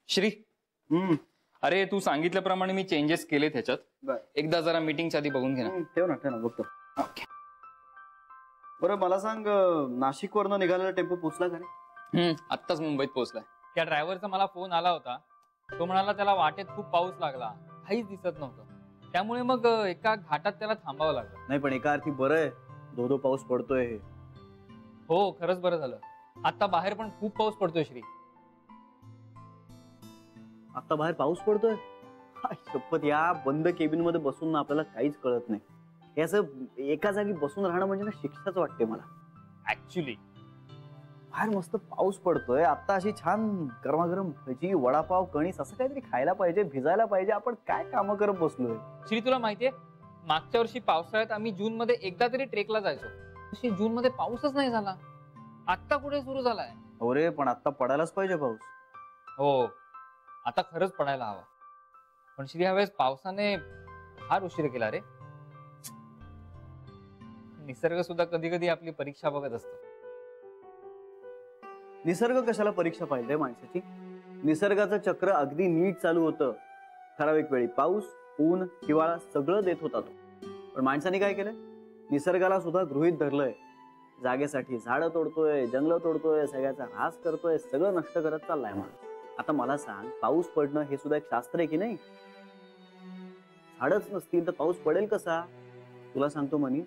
श्री, अरे तू सांगितल्याप्रमाणे मी चेंजेस केले त्याच्यात. एकदा जरा मीटिंगच्या आधी बघून घे ना. ठेव ना बघतो. ओके. बरं मला सांग, नाशिक वरनं निघालेला टेम्पो पोहोचला का रे? आत्ताच मुंबईत पोहोचलाय. त्या ड्रायव्हरचा मला फोन आला होता. तो म्हणाला त्याला वाटेत खूप पाऊस लागला, काहीच दिसत नव्हतं. त्यामुळे मग एका घाटात त्याला थांबावं लागलं. नाही पण एका अर्थी बरं आहे, धो पाऊस पडतोय हे. हो खरंच बरं झालं. आता बाहेर पण खूप पाऊस पडतोय श्री. आता बाहेर पाऊस पडतोय? शपथ, या बंद केबिन मध्ये बसून ना आपल्याला काहीच कळत नाही. हे असं एका जागी बसून राहणं म्हणजे ना शिक्षाच वाटते मला. ऍक्च्युली बाहेर मस्त पाऊस पडतोय, आता अशी छान गरमागरम भजी, वडापाव, कणीस असं काहीतरी खायला पाहिजे, भिजायला पाहिजे. आपण काय काम करत बसलोय? श्री तुला माहितीये, मागच्या वर्षी पावसाळ्यात आम्ही जून मध्ये एकदा तरी ट्रेकला जायचो. तशी जून मध्ये पाऊसच नाही झाला. आता कुठे सुरू झालाय? हो रे, पण आता पडायलाच पाहिजे पाऊस. हो आता खरंच पडायला हवा. पण श्री ह्यावेळेस पावसाने फार उशीर केला रे. निसर्ग सुद्धा कधी कधी आपली परीक्षा बघत असतो. निसर्ग कशाला परीक्षा पाहिजे माणसाची? निसर्गाचं चक्र अगदी नीट चालू होतं. ठराविक वेळी पाऊस, ऊन, हिवाळा सगळं देत होता तो. पण माणसाने काय केलंय? निसर्गाला सुद्धा गृहीत धरलंय. जागेसाठी झाडं तोडतोय, जंगलं तोडतोय, सगळ्याचा ऱ्हास करतोय, सगळं नष्ट करत चाललाय माणूस. आता मला सांग, पाऊस पडणं हे सुद्धा एक शास्त्र आहे की नाही? झाडच नसतील तर पाऊस पडेल कसा? तुला सांगतो मनीष,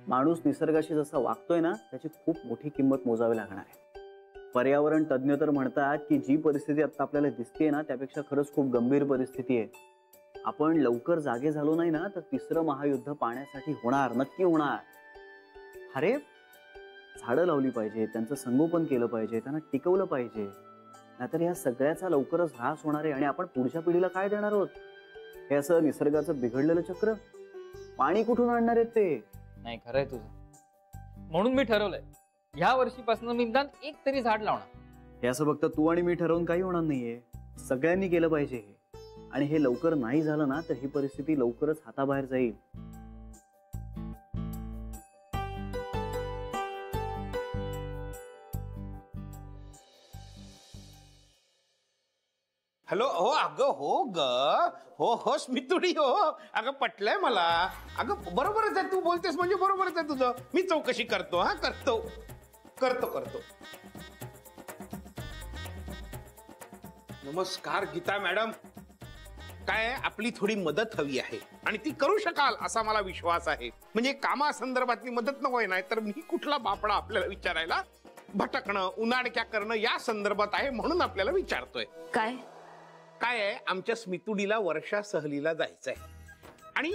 माणूस निसर्गाशी जसा वागतोय ना, त्याची खूप मोठी किंमत मोजावी लागणार आहे. पर्यावरण तज्ञ तर म्हणतात की जी परिस्थिती आता आपल्याला दिसते ना, त्यापेक्षा खरंच खूप गंभीर परिस्थिती आहे. आपण लवकर जागे झालो नाही ना, तर तिसरं महायुद्ध पाण्यासाठी होणार, नक्की होणार. अरे झाडं लावली पाहिजे, त्यांचं संगोपन केलं पाहिजे, त्यांना टिकवलं पाहिजे. नाहीतर या सगळ्याचा लवकरच ऱ्हास होणार आहे आणि आपण पुढच्या पिढीला काय देणार आहोत? हे असं निसर्गाचं बिघडलेलं चक्र. पाणी कुठून आणणार आहेत ते? नाही खरंय तुझं. म्हणून मी ठरवलंय, ह्या वर्षीपासून मी निदान एक तरी झाड लावणार. हे असं फक्त तू आणि मी ठरवून काही होणार नाहीये, सगळ्यांनी केलं पाहिजे हे. आणि हे लवकर नाही झालं ना, तर ही परिस्थिती लवकरच हाताबाहेर जाईल. हॅलो. हो अगं, हो ग, हो स्मितुडी, हो अगं पटलंय मला. अगं बरोबरच आहे, तू बोलतेस म्हणजे बरोबरच आहे तुझं. मी चौकशी करतो. करतो. नमस्कार गीता मॅडम. काय आपली थोडी मदत हवी आहे आणि ती करू शकाल असा मला विश्वास आहे. म्हणजे कामासंदर्भातली मदत नकोय, नाही तर मी कुठला बापडा आपल्याला विचारायला. भटकणं, उन्हाडक्या करणं या संदर्भात आहे, म्हणून आपल्याला विचारतोय. काय आहे, आमच्या स्मितुडीला वर्षा सहलीला जायचंय आणि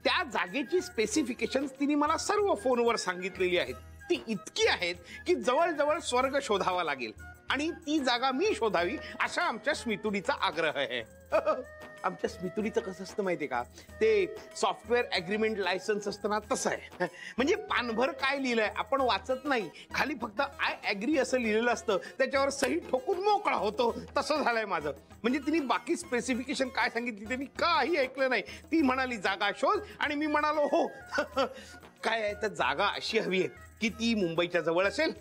त्या जागेची स्पेसिफिकेशन्स तिने मला सर्व फोनवर सांगितलेली आहेत. ती इतकी आहेत की जवळजवळ स्वर्ग शोधावा लागेल आणि ती जागा मी शोधावी असा आमच्या स्मितुडीचा आग्रह आहे. आमच्या स्मितुडीचं कसं असतं माहितीये का, ते सॉफ्टवेअर अग्रीमेंट लायसन्स असतं ना, तसं आहे. म्हणजे पानभर काय लिहिलंय आपण वाचत नाही, खाली फक्त आय ॲग्री असं लिहिलेलं असतं, त्याच्यावर सही ठोकून मोकळा होतो. तसं झालंय माझं. म्हणजे तिने बाकी स्पेसिफिकेशन काय सांगितली ते मी काही ऐकलं नाही. ती म्हणाली जागा शोध आणि मी म्हणालो हो. काय आहे, तर जागा अशी हवी आहे की ती मुंबईच्या जवळ असेल,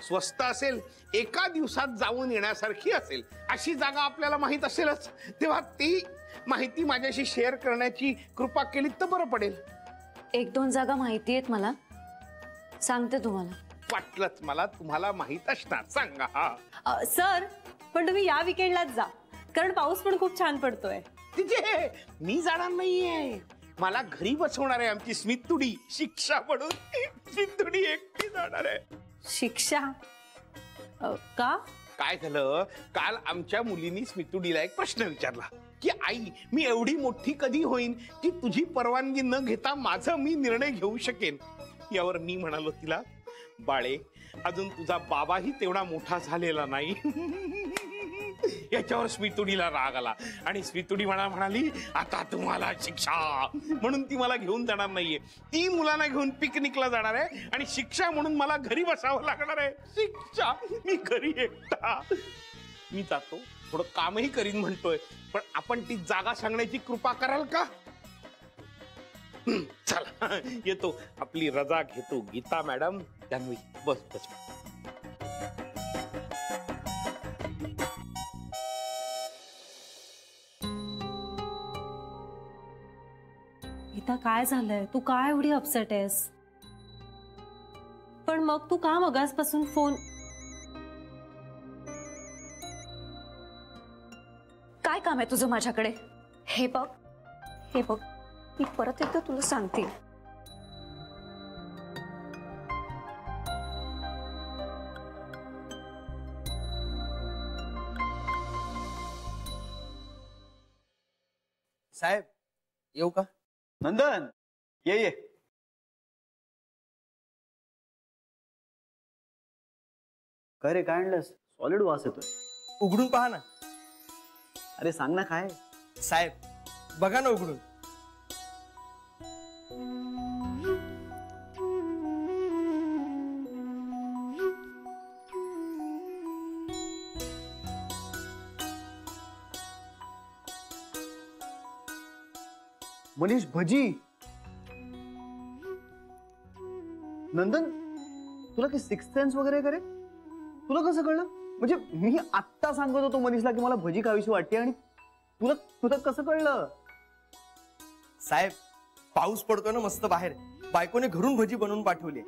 स्वस्त असेल, एका दिवसात जाऊन येण्यासारखी असेल. अशी जागा आपल्याला माहित असेलच, तेव्हा ती माहिती माझ्याशी शेअर करण्याची कृपा केली तर बरं पडेल. 1-2 जागा माहिती आहेत मला, सांगते तुम्हाला. वाटलंच मला तुम्हाला माहित असणार, सांगा. सर पण तुम्ही या विकेंडलाच जा, कारण पाऊस पण खूप छान पडतोय. तिथे मी जाणार नाहीये, मला घरी बसवणार आहे आमची स्मितुडी. शिक्षा म्हणून स्मितुडी एकटी जाणार आहे. शिक्षा? का? काय झालं, काल आमच्या मुलीनी स्मितुडीला एक प्रश्न विचारला की आई, मी एवढी मोठी कधी होईन की तुझी परवानगी न घेता माझा मी निर्णय घेऊ शकेन. यावर मी म्हणालो तिला, बाळे अजून तुझा बाबाही तेवढा मोठा झालेला नाही. याच्यावर स्मितुडीला राग आला आणि स्मितुडी म्हणाली, आता तुम्हाला शिक्षा. म्हणून ती मला घेऊन जाणार नाहीये. ती मुलांना घेऊन पिकनिकला जाणार आहे आणि शिक्षा म्हणून मला घरी बसावं लागणार आहे. शिक्षा, मी घरी एकटा. मी जातो, थोडं कामही करीन म्हणतोय, पण आपण ती जागा सांगण्याची कृपा कराल का? चला येतो, आपली रजा घेतो. गीता मॅडम, जान्हवी बस. वैता काय झालंय? तू काय एवढी अपसेट आहेस? पण मग तू का मगासपासून फोन? काय काम आहे तुझं माझ्याकडे? हे बघ, हे बघ, मी परत एकदा तुला सांगते. साहेब येऊ का? नंदन, ये. काय रे, काय आणलंस? सॉलिड वास येतोय. उघडून पहा ना. अरे सांग ना काय. साहेब बघा ना उघडून. मनीष, भजी. नंदन, तुला काही सिक्स सेन्स वगैरे करे? तुला कसं कळलं? म्हणजे मी आत्ता सांगत होतो मनीषला की मला भजी खावीशी वाटते आणि तुला तुला कसं कळलं? साहेब पाऊस पडतोय ना मस्त बाहेर, बायकोने घरून भजी बनवून पाठवली.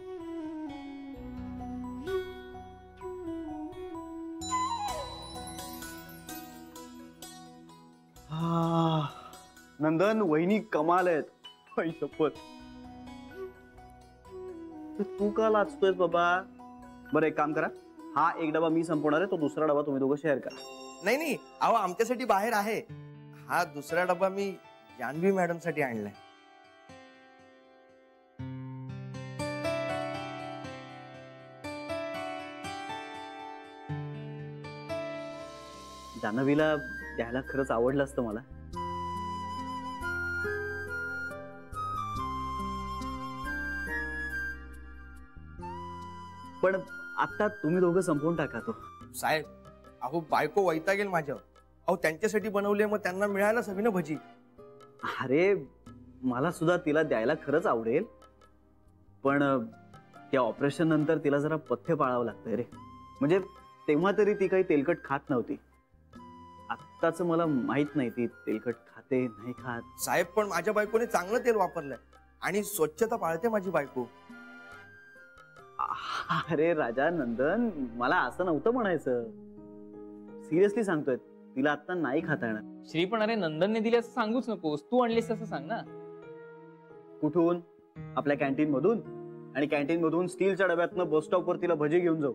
नंदन, वहिनी कमाल आहेत. आई शपथ. तू का लाजतोयस बाबा? बरं एक काम करा, हा एक डबा मी संपवणार आहे, तो दुसरा डबा तुम्ही दोघं शेअर करा. नाही अहो आमच्यासाठी बाहेर आहे. हा दुसरा डबा मी जान्हवी मॅडम साठी आणलाय. जान्हवीला द्यायला खरंच आवडलं असतं मला. पण आता तुम्ही दोघं संपवून टाका तो. साहेब अहो बायको वैतागेल माझ्यावर. अहो त्यांच्यासाठी बनवले, मग त्यांना मिळायलाच हवी ना भजी. अरे मला सुद्धा तिला द्यायला खरंच आवडेल, पण त्या ऑपरेशन नंतर तिला जरा पथ्य पाळावं लागतंय रे. म्हणजे तेव्हा तरी ती काही तेलकट खात नव्हती. आत्ताच मला माहित नाही ती तेलकट खाते नाही खात. साहेब पण माझ्या बायकोने चांगलं तेल वापरलंय आणि स्वच्छता पाळते माझी बायको. अरे राजा नंदन, मला असं नव्हतं म्हणायचं. सिरियसली सांगतोय, तिला आता नाही खाता येणार. श्री पण अरे नंदनने दिली असं सांगूच नकोस, तू आणलीस असं सांग ना. कुठून? आपल्या कॅन्टीन मधून? आणि कॅन्टीन मधून स्टीलच्या डब्यातनं बस स्टॉप वर तिला भजी घेऊन जाऊ?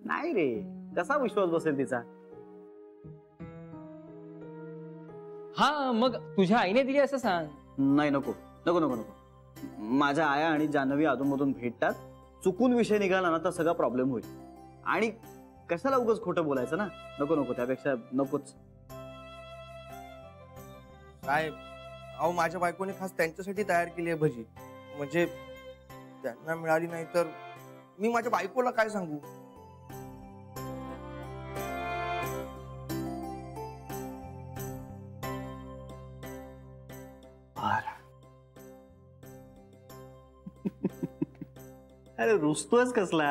नाही रे, कसा विश्वास बसेल तिचा? हा मग तुझ्या आईने दिली असं सांग. नाही, नको नको नको नको. माझ्या आया आणि जान्हवी अधूनमधून भेटतात. चुकून विषय निघाला ना तर सगळा प्रॉब्लेम होईल. आणि कशाला उगाच खोटं बोलायचं ना. नको नको, त्यापेक्षा नकोच. साहेब अहो माझ्या बायकोने खास त्यांच्यासाठी तयार केली आहे भजी. म्हणजे त्यांना मिळाली नाही तर मी माझ्या बायकोला काय सांगू? अरे रुसतोयस कसला?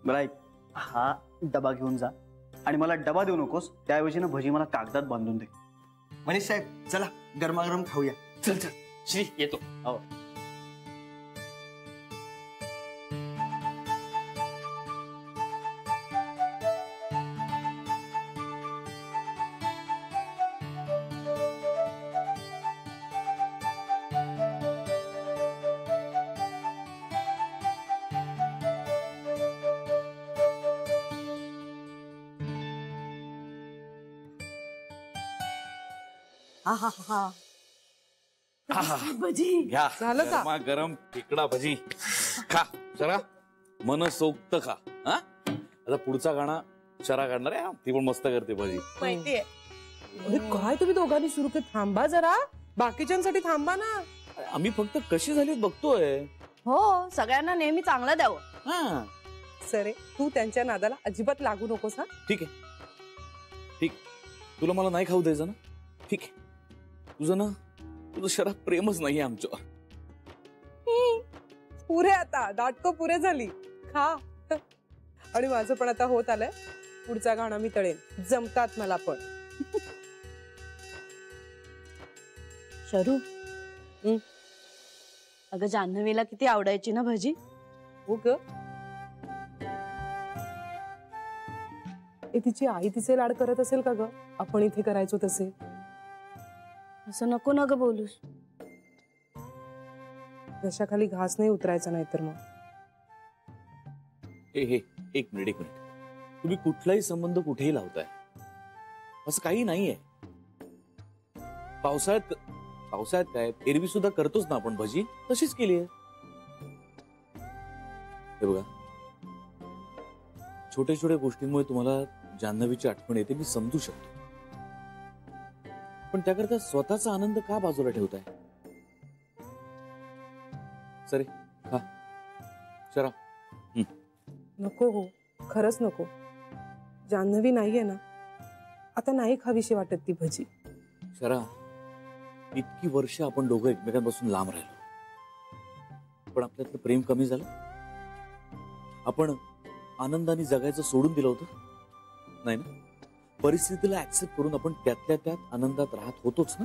बरं ऐक, हा डबा घेऊन जा आणि मला डबा देऊ नकोस. त्याऐवजी ना भजी मला कागदात बांधून दे. मनीष साहेब चला गरमागरम खाऊया. चल चल श्री येतो. हो. भजी घ्या झालं का? गरमा गरम खेकडा भजी खा जरा मन सोक्त खा. हा आता पुढचा गाणा शरा काढणार आहे, ती पण मस्त करते भजी. माहितीये. काय तुम्ही दोघांनी सुरू केलं? थांबा जरा, बाकीच्यांसाठी थांबा ना. आम्ही फक्त कशी झाली बघतोय. हो, सगळ्यांना नेहमी चांगलं द्यावं. हा सरे तू त्यांच्या नादाला अजिबात लागू नकोस. हा ठीक आहे, ठीक. तुला मला नाही खाऊ द्यायचं ना? ठीक आहे. तुझं शरा प्रेमच नाहीये आमच्यावर. पुरे आता दाटको पुरे झाली. खा. आणि माझं पण आता होत आलंय. पुढचा गाणं मी तळेन, जमतात मला पण. शरू अगं जान्हवीला किती आवडायची ना भजी. हो ग. तिची आई तिचे लाड करत असेल का ग? आपण इथे करायचो तसे. असं नको ना ग बोलूस. घशाखाली घास नाही उतरायचा नाही तर मग. हे एक मिनिट. तुम्ही कुठलाही संबंध कुठेही लावताय, असं काही नाहीये. पावसाळ्यात काय एरवी सुद्धा करतोच ना आपण भजी, तशीच केली आहे. हे बघा, छोट्या छोट्या गोष्टींमुळे तुम्हाला जान्हवीची आठवण येते, मी समजू शकतो. पण त्याकरता स्वतःचा आनंद का बाजूला ठेवताय? सरे खा शरा. नको हो, खरंच नको. जान्हवी नाहीये ना, आता नाही खावीशी वाटत ती भजी. शरा, इतकी वर्ष आपण दोघं एकमेकांपासून लांब राहिलो, पण आपल्यातलं प्रेम कमी झालं? आपण आनंदाने जगायचं सोडून दिलं होतं? नाही ना? परिस्थितीला ऍक्सेप्ट करून आपण त्यातल्या त्यात आनंदात राहत होतोच ना?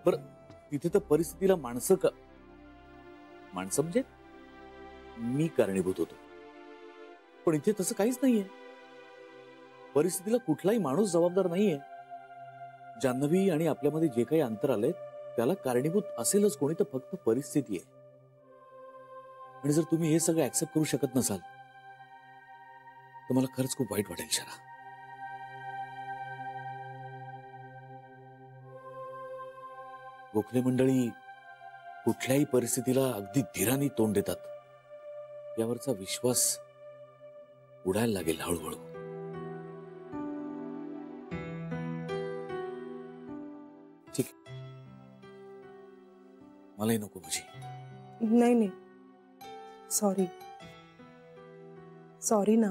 बरं, तिथे तर परिस्थितीला माणसं म्हणजे मी कारणीभूत होतो, पण इथे तसं काहीच नाहीये. परिस्थितीला कुठलाही माणूस जबाबदार नाहीये. जान्हवी आणि आपल्यामध्ये जे काही अंतर आलंय त्याला कारणीभूत असेलच कोणी, तर फक्त परिस्थिती आहे. आणि जर तुम्ही हे सगळं ऍक्सेप्ट करू शकत नसाल तर मला खरंच खूप वाईट वाटेल शरा. गोखले मंडळी कुठल्याही परिस्थितीला अगदी धीराने तोंड देतात, यावरचा विश्वास उडायला लागेल हळूहळू. ठीक, मलाही नको भजी. नाही, सॉरी ना,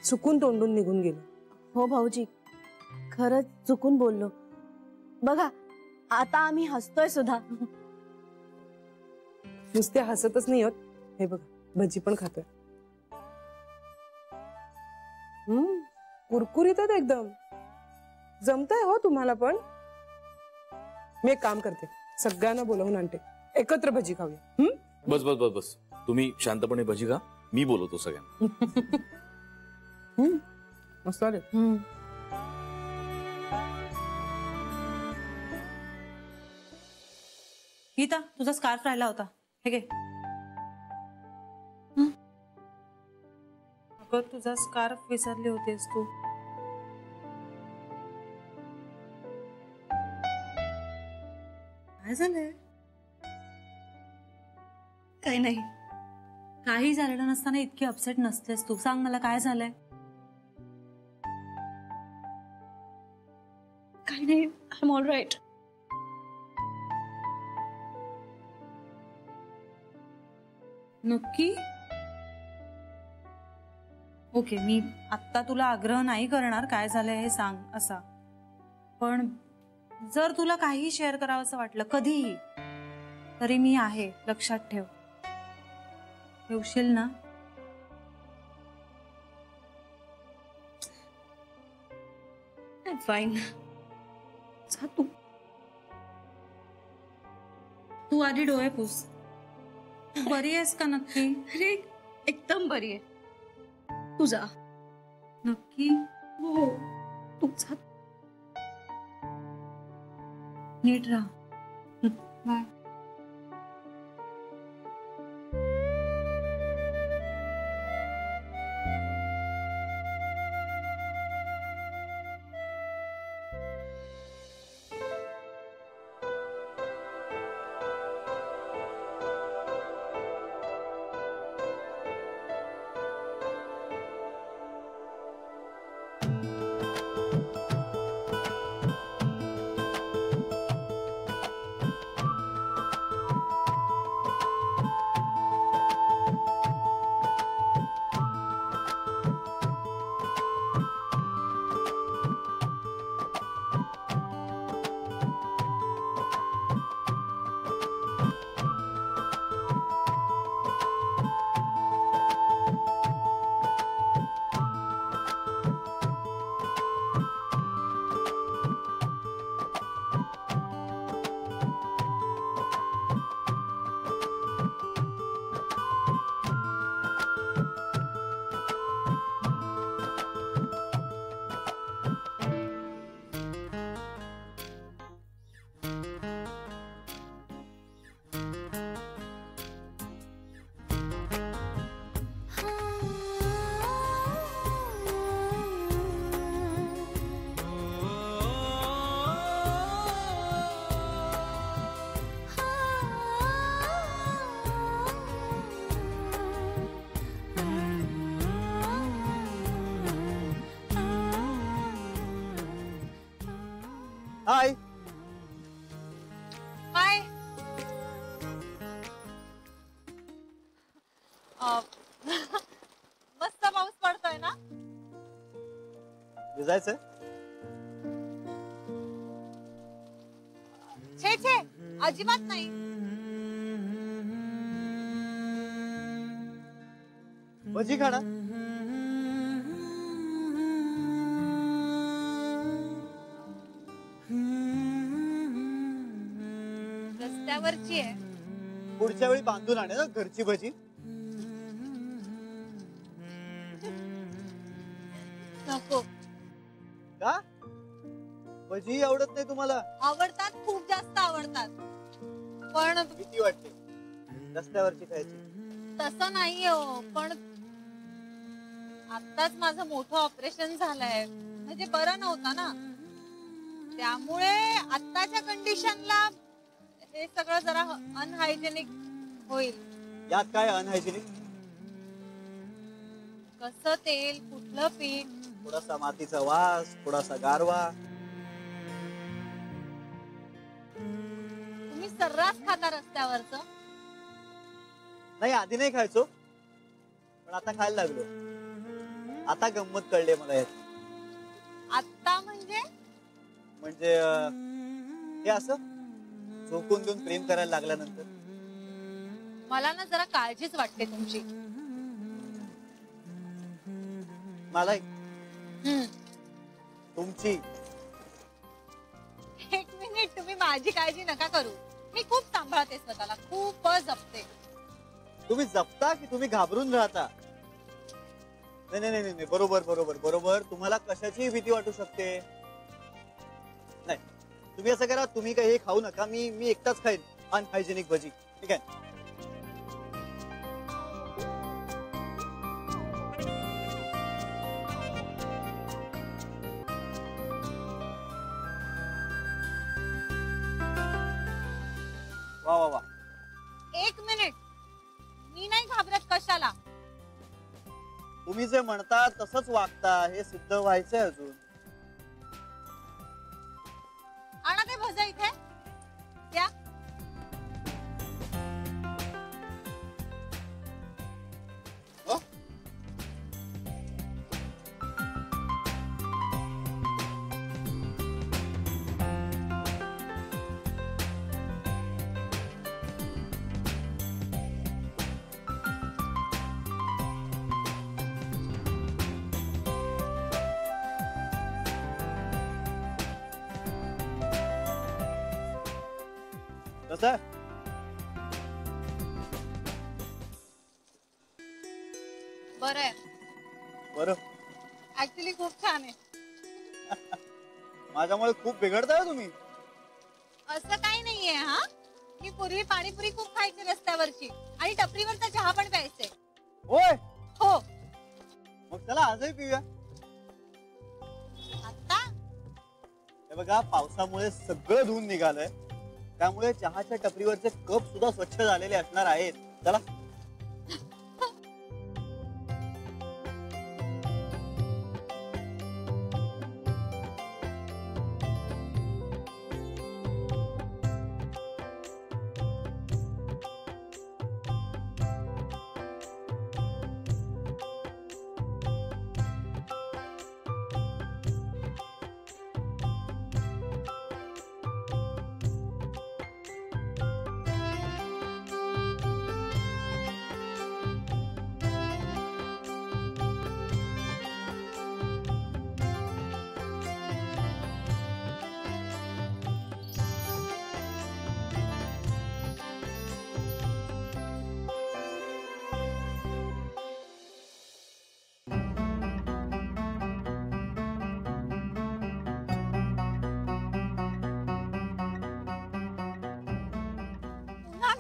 चुकून तोंडून निघून गेलो. हो भाऊजी, खरंच चुकून बोललो. बघा आता आम्ही हसतोय सुद्धा. नुसते हसतच नाही होत, हे बघा भजी पण खातोय. कुरकुरीत आहेत एकदम. जमतंय हो तुम्हाला पण. मी एक काम करते, सगळ्यांना बोलवून आणते, एकत्र भजी खाऊया. बस तुम्ही शांतपणे भजी खा, मी बोलवतो सगळ्यांना. मस्त आले. गीता, तुझा स्कार्फ राहिला होता, हे घे. अगं तुझा स्कार्फ विसरली होतीस तू. काय झालंय? काही नाही. काही झालेलं नसताना इतकी अपसेट नसतेस तू. सांग मला काय झालंय? काही नाही, आय एम ऑल राईट. नक्की? ओके, मी आत्ता तुला आग्रह नाही करणार काय झालंय हे सांग असा, पण जर तुला काही शेअर करावं असं वाटलं कधीही तरी मी आहे, लक्षात ठेव. ठेवशील ना? फाईन. जा तू. तू आधी डोळे पुस. तू बरी आहेस का नक्की? अरे एकदम बरी आहे. तू जा. नक्की? हो, तू जा. नीट राहा. बाय. हाय. हाय. मस्त पाऊस पडतोय ना. भिजायचंय? छे छे, अजिबात नाही. भजी खाणार? रस्त्यावरची आहे. पुढच्या वेळी बांधून आणे ना घरची भजी. नको. का? भजी आवडत नाही तुम्हाला? आवडतात, खूप जास्त आवडतात, पण भीती वाटते रस्त्यावरची खायची. तसं नाहीये हो. पण आताच माझं मोठं ऑपरेशन झालंय, म्हणजे बरं नव्हतं ना, त्यामुळे आताच्या कंडिशनला हे सगळं जरा अनहायजेनिक होईल. यात काय अनहायजेनिक? कसं तेल, कुठलं पीठ, थोडासा मातीचा वास, थोडासा गारवा. तुम्ही सर्रास खाता रस्त्यावरचं? नाही, आधी नाही खायचो, पण आता खायला लागलो. आता गंमत कळले मला यात. आता म्हणजे हे असं झोकून देऊन प्रेम करायला लागल्यानंतर. मला ना जरा काळजीच वाटते तुमची. मला तुमची. एक मिनिट, तुम्ही माझी काळजी नका करू. मी खूप सांभाळते स्वतःला, खूप जपते. तुम्ही जपता की तुम्ही घाबरून राहता? नाही नाही नाही नाही, बरोबर बरोबर बरोबर. तुम्हाला कशाची भीती वाटू शकते? नाही, तुम्ही असं करा, तुम्ही काही हे खाऊ नका, मी एकटाच खाईन अनहायजेनिक भजी. ठीक आहे? वा वा वा. एक मिनिट, मी नाही घाबरत कशाला. तुम्ही जे म्हणता तसंच वागता हे सिद्ध व्हायचंय अजून. आणा ते भजा इथे द्या. कसं? बरं आहे. बरं. ऍक्च्युली खूप छान आहे. माझ्यामुळे खूप बिघडताय तुम्ही. असं काही नाहीये. हा, मी पूर्वी पाणीपुरी खूप खायची रस्त्यावरची, आणि टपरीवरचा चहा पण प्यायचे. होय? हो. मग चला आजही पिऊया. आता हे बघा, पावसामुळे सगळं धुवून निघालंय, त्यामुळे चहाच्या टपरीवरचे कप सुद्धा स्वच्छ झालेले असणार आहेत. चला.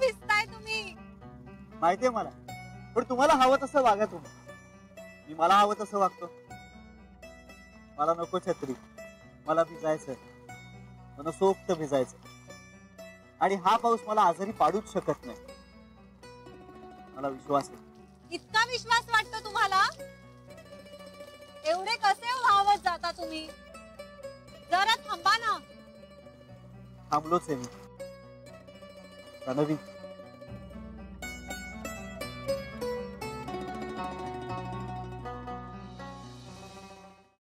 भिजताय तुम्ही. माहितीये मला, पण तुम्हाला हवं तसं वागा तुम्ही. मी मला हवं तसं वागतो. मला नको छत्री, मला भिजायचंय, मनसोक्त भिजायचं. आणि हा पाऊस मला आजारी पाडूच शकत नाही, मला विश्वास आहे. इतका विश्वास वाटतो तुम्हाला? एवढे कसे वाहवत जाता तुम्ही? जरा थांबा ना. थांबलोच आहे मी. जान्हवी,